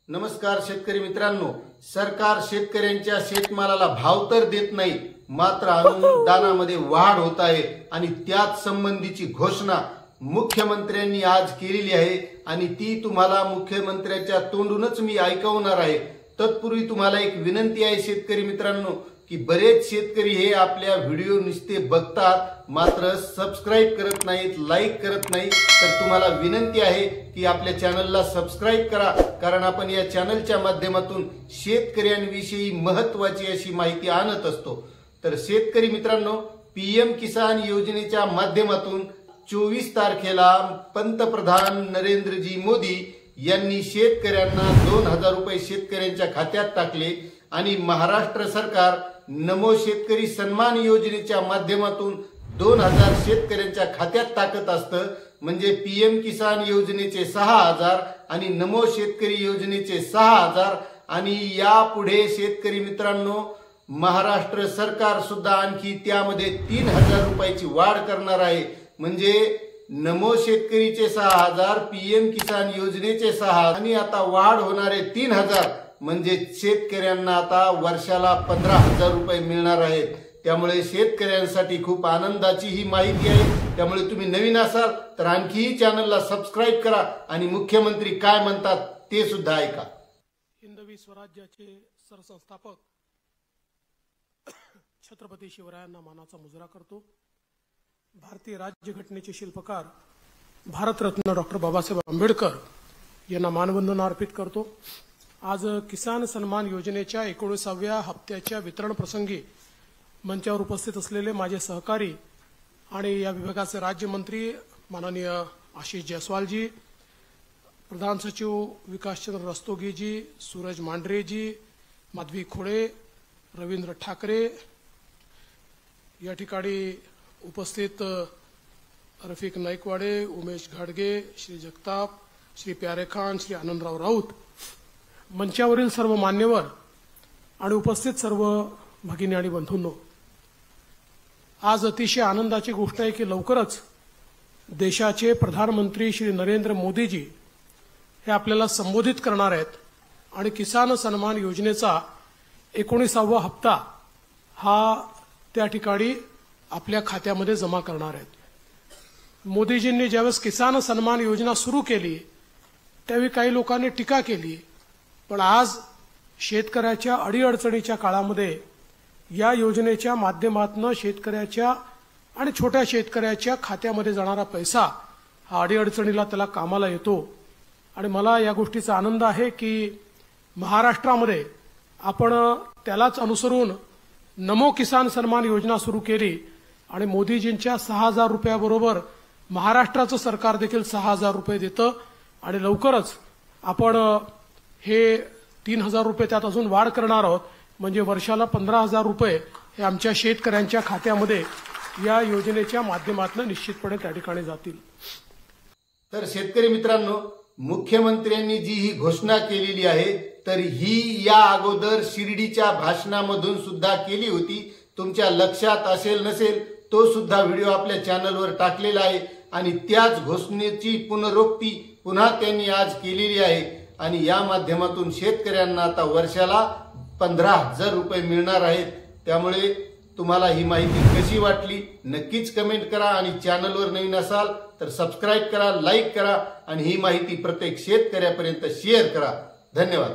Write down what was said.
नमस्कार शेतकरी मित्रांनो, सरकार शेतकऱ्यांच्या शेतमालाला भाव तर देत नाही, मात्र अनुदानामध्ये वाढ होत आहे आणि त्याच संबंधीची घोषणा मुख्यमंत्र्यांनी आज केलेली आहे आणि ती तुम्हाला मुख्यमंत्र्यांच्या तोंडूनच मी ऐकवणार आहे। तत्पूर्वी तुम्हाला एक विनंती आहे शेतकरी मित्रांनो की बरेच शेतकरी हे आपल्या व्हिडिओ नुसते बघतात मात्र सबस्क्राइब करत नाहीत, लाईक करत नाहीत। तर तुम्हाला विनंती आहे की आपल्या चॅनलला सबस्क्राइब करा, कारण आपण या चॅनलच्या माध्यमातून शेतकऱ्यांविषयी महत्त्वाची अशी माहिती आणत असतो। तर शेतकरी मित्रांनो, पीएम किसान योजनेच्या माध्यमातून 24 तारखेला पंतप्रधान नरेंद्रजी मोदी यांनी शेतकऱ्यांना 2000 रुपये शेतकऱ्यांच्या खात्यात टाकले आणि महाराष्ट्र सरकार नमो शेतकरी सन्मान योजनेच्या माध्यमातून 2000 शेतकऱ्यांच्या खात्यात टाकत असतं। म्हणजे पीएम किसान योजनेचे 6000 आणि नमो शेतकरी योजनेचे 6000 आणि यापुढे शेतकरी मित्रांनो महाराष्ट्र सरकार सुद्धा आणखी त्यामध्ये 3000 रुपयाची वाढ करणार आहे। म्हणजे नमो शेतकरीचे 6000, पीएम किसान योजनेचे 6000 आणि आता वाढ होणारे 3000, म्हणजे शेतकऱ्यांना आता वर्षाला 15000 रुपये मिळणार आहेत। त्यामुळे शेतकऱ्यांसाठी खूप आनंदाची ही माहिती आहे। त्यामुळे तुम्ही नवीन असाल तर आणखीही चॅनलला सबस्क्राइब करा आणि मुख्यमंत्री काय म्हणतात ते सुद्धा ऐका। हिंदवी स्वराज्याचे सरसंस्थापक छत्रपती शिवरायांना मानाचा मुजरा करतो। भारतीय राज्यघटनेचे शिल्पकार भारतरत्न डॉक्टर बाबासाहेब आंबेडकर यांना मानवंदना अर्पित करतो। आज किसान सन्मान योजनेच्या 19व्या हप्त्याच्या वितरण प्रसंगी मंचावर उपस्थित असलेले माझे सहकारी आणि या विभागाचे राज्यमंत्री माननीय आशिष जयस्वालजी, प्रधान सचिव विकासचंद्र रस्तोगीजी, सूरज मांढरेजी, माधवी खोडे, रवींद्र ठाकरे, या ठिकाणी उपस्थित रफिक नाईकवाडे, उमेश घाडगे, श्री जगताप, श्री प्यारे खान, श्री आनंदराव राऊत, मंचावरील सर्व मान्यवर आणि उपस्थित सर्व भगिनी आणि बंधूंनो, आज अतिशय आनंदाची गोष्ट आहे की लवकरच देशाचे प्रधानमंत्री श्री नरेंद्र मोदीजी हे आपल्याला संबोधित करणार आहेत आणि किसान सन्मान योजनेचा 19वा हप्ता हा त्या ठिकाणी आपल्या खात्यामध्ये जमा करणार आहेत। मोदीजींनी ज्यावेळेस किसान सन्मान योजना सुरू केली त्यावेळी काही लोकांनी टीका केली, पण आज शेतकऱ्याच्या अडीअडचणीच्या काळामध्ये या योजनेच्या माध्यमातून शेतकऱ्याच्या आणि छोट्या शेतकऱ्याच्या खात्यामध्ये जाणारा पैसा हा अडीअडचणीला त्याला कामाला येतो। आणि मला या गोष्टीचा आनंद आहे की महाराष्ट्रामध्ये आपण त्यालाच अनुसरून नमो किसान सन्मान योजना सुरू केली आणि मोदीजींच्या 6000 रुपयाबरोबर महाराष्ट्राचं सरकार देखील 6000 रुपये देतं आणि लवकरच आपण हे 3000 रुपये त्यात अजून वाढ करणार आहोत। म्हणजे वर्षाला 15000 रुपये हे आमच्या शेतकऱ्यांच्या खात्यामध्ये या योजनेच्या माध्यमातून निश्चितपणे त्या ठिकाणी जातील। तर शेतकरी मित्रांनो, मुख्यमंत्र्यांनी जी ही घोषणा केलेली आहे तर ही या अगोदर शिर्डीच्या भाषणामधून सुद्धा केली होती। तुमच्या लक्षात असेल नसेल तो सुद्धा व्हिडिओ आपल्या चॅनलवर टाकलेला आहे आणि त्याच घोषणेची पुनरुक्ती पुन्हा त्यांनी आज केलेली आहे आणि या माध्यमातून शेतकऱ्यांना आता वर्षाला 15000 रुपये मिळणार आहेत। त्यामुळे तुम्हाला ही माहिती कशी वाटली नक्कीच कमेंट करा आणि चॅनलवर नवीन असाल तर सबस्क्राइब करा, लाईक करा आणि ही माहिती प्रत्येक शेतकऱ्यापर्यंत शेअर करा। धन्यवाद।